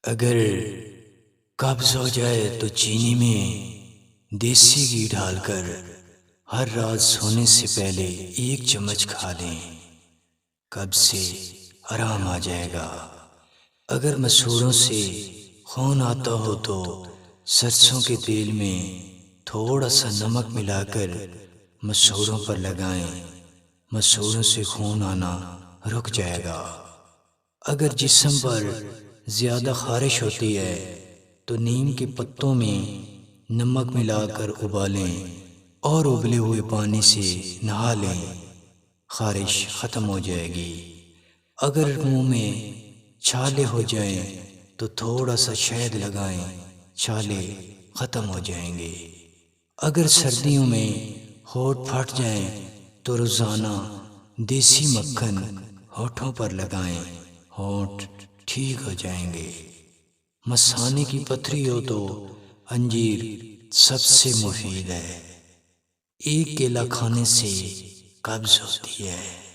اگر قبض ہو جائے تو چینی میں دیسی گھی ڈال کر ہر رات سونے سے پہلے ایک چمچ کھا لیں، قبض سے آرام آ جائے گا۔ اگر مسوڑوں سے خون آتا ہو تو سرسوں کے تیل میں تھوڑا سا نمک ملا کر مسوڑوں پر لگائیں، مسوڑوں سے خون آنا رک جائے گا۔ اگر جسم پر زیادہ خارش ہوتی ہے تو نیم کے پتوں میں نمک ملا کر ابالیں اور ابلے ہوئے پانی سے نہا لیں، خارش ختم ہو جائے گی۔ اگر منہ میں چھالے ہو جائیں تو تھوڑا سا شہد لگائیں، چھالے ختم ہو جائیں گے۔ اگر سردیوں میں ہونٹ پھٹ جائیں تو روزانہ دیسی مکھن ہونٹوں پر لگائیں، ہونٹ ٹھیک ہو جائیں گے۔ مثانے کی پتھری ہو تو انجیر سب سے مفید ہے، ایک کیلا کھانے سے قبض ہوتی ہے۔